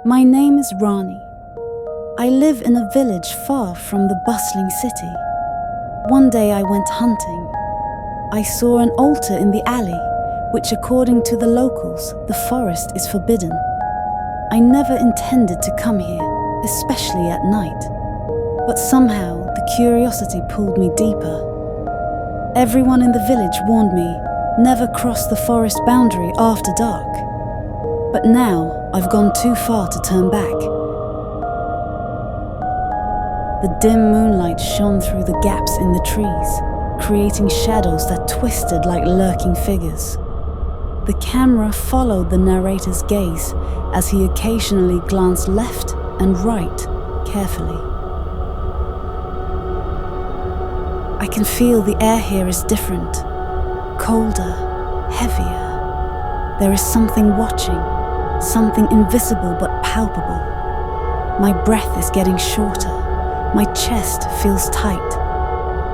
My name is Rani. I live in a village far from the bustling city. One day I went hunting. I saw an altar in the alley, which according to the locals, the forest is forbidden. I never intended to come here, especially at night. But somehow the curiosity pulled me deeper. Everyone in the village warned me, never cross the forest boundary after dark. But now I've gone too far to turn back. The dim moonlight shone through the gaps in the trees, creating shadows that twisted like lurking figures. The camera followed the narrator's gaze as he occasionally glanced left and right carefully. I can feel the air here is different, colder, heavier. There is something watching, something invisible but palpable. My breath is getting shorter, my chest feels tight,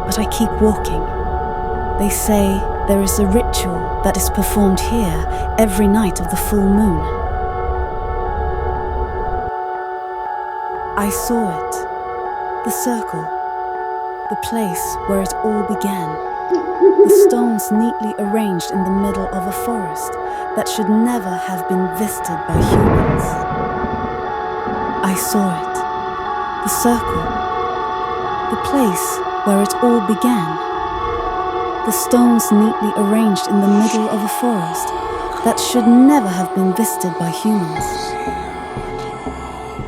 but I keep walking. They say there is a ritual that is performed here every night of the full moon. I saw it, the circle, the place where it all began. The stones neatly arranged in the middle of a forest that should never have been visited by humans. I saw it, the circle, the place where it all began. The stones neatly arranged in the middle of a forest that should never have been visited by humans.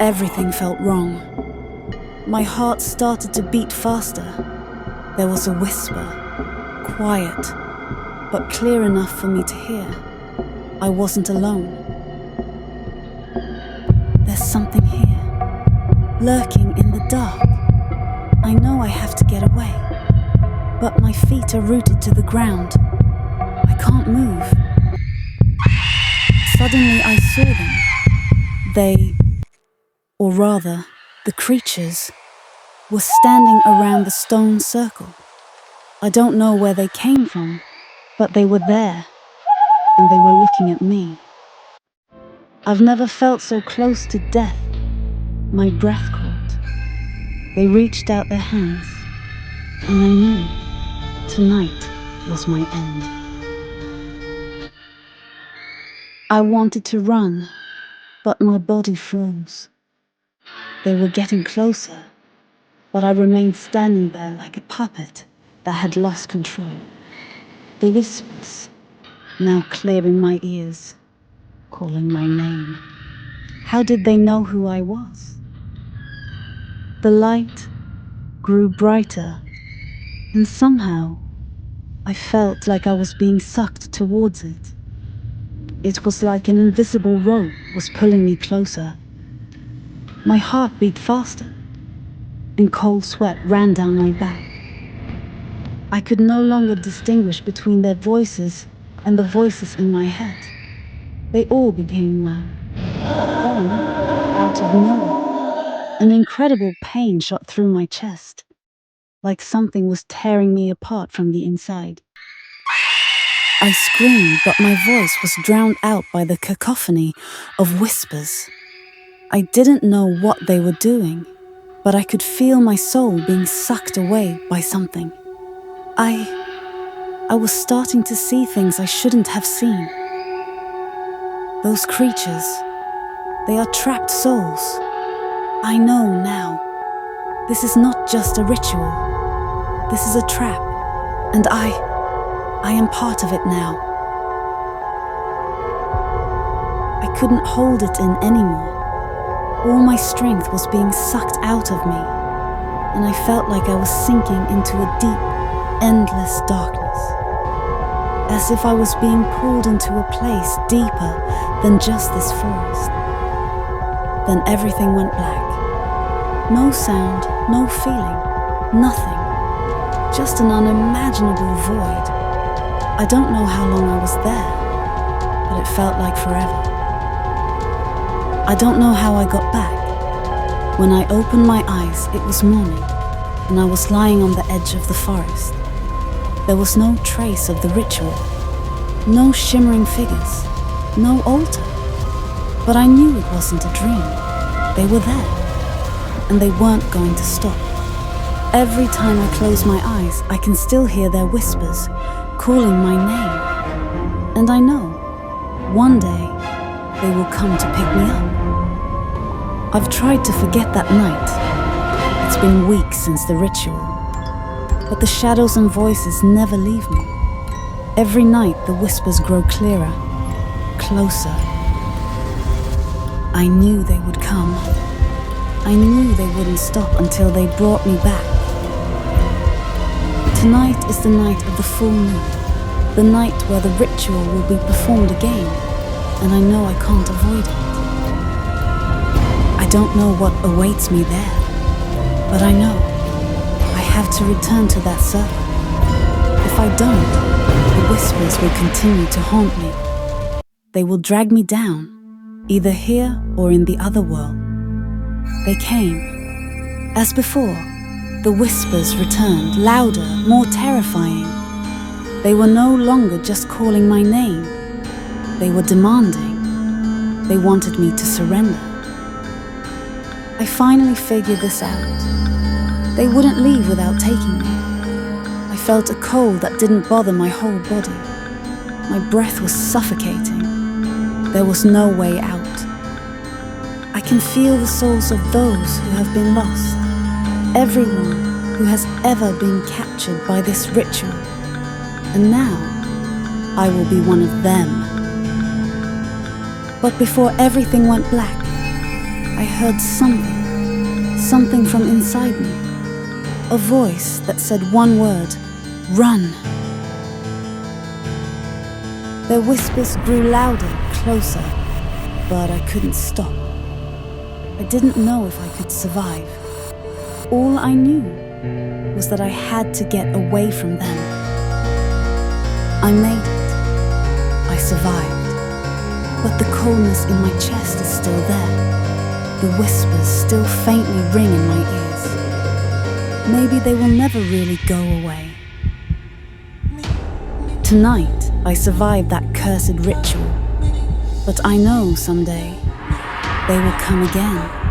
Everything felt wrong. My heart started to beat faster. There was a whisper, quiet, but clear enough for me to hear. I wasn't alone. There's something here, lurking in the dark. I know I have to get away, but my feet are rooted to the ground. I can't move. Suddenly I saw them. They, or rather, the creatures, were standing around the stone circle. I don't know where they came from, but they were there, and they were looking at me. I've never felt so close to death. My breath caught. They reached out their hands, and I knew tonight was my end. I wanted to run, but my body froze. They were getting closer, but I remained standing there like a puppet that had lost control. The whispers, now clear in my ears, calling my name. How did they know who I was? The light grew brighter, and somehow I felt like I was being sucked towards it. It was like an invisible rope was pulling me closer. My heart beat faster, and cold sweat ran down my back. I could no longer distinguish between their voices and the voices in my head. They all became loud. Then, out of nowhere, an incredible pain shot through my chest, like something was tearing me apart from the inside. I screamed, but my voice was drowned out by the cacophony of whispers. I didn't know what they were doing, but I could feel my soul being sucked away by something. I was starting to see things I shouldn't have seen. Those creatures, they are trapped souls. I know now. This is not just a ritual. This is a trap, and I am part of it now. I couldn't hold it in anymore. All my strength was being sucked out of me, and I felt like I was sinking into a deep, endless darkness. As if I was being pulled into a place deeper than just this forest. Then everything went black. No sound, no feeling, nothing. Just an unimaginable void. I don't know how long I was there, but it felt like forever. I don't know how I got back. When I opened my eyes, it was morning, and I was lying on the edge of the forest. There was no trace of the ritual, no shimmering figures, no altar. But I knew it wasn't a dream. They were there, and they weren't going to stop. Every time I close my eyes, I can still hear their whispers, calling my name. And I know, one day, they will come to pick me up. I've tried to forget that night. It's been weeks since the ritual. But the shadows and voices never leave me. Every night the whispers grow clearer, closer. I knew they would come. I knew they wouldn't stop until they brought me back. Tonight is the night of the full moon, the night where the ritual will be performed again, and I know I can't avoid it. I don't know what awaits me there, but I know I have to return to that circle. If I don't, the whispers will continue to haunt me. They will drag me down, either here or in the other world. They came. As before, the whispers returned, louder, more terrifying. They were no longer just calling my name. They were demanding. They wanted me to surrender. I finally figured this out. They wouldn't leave without taking me. I felt a cold that didn't bother my whole body. My breath was suffocating. There was no way out. I can feel the souls of those who have been lost. Everyone who has ever been captured by this ritual. And now, I will be one of them. But before everything went black, I heard something from inside me. A voice that said one word, run. Their whispers grew louder, closer, but I couldn't stop. I didn't know if I could survive. All I knew was that I had to get away from them. I made it. I survived. But the coldness in my chest is still there. The whispers still faintly ring in my ears. Maybe they will never really go away. Tonight, I survived that cursed ritual. But I know someday they will come again.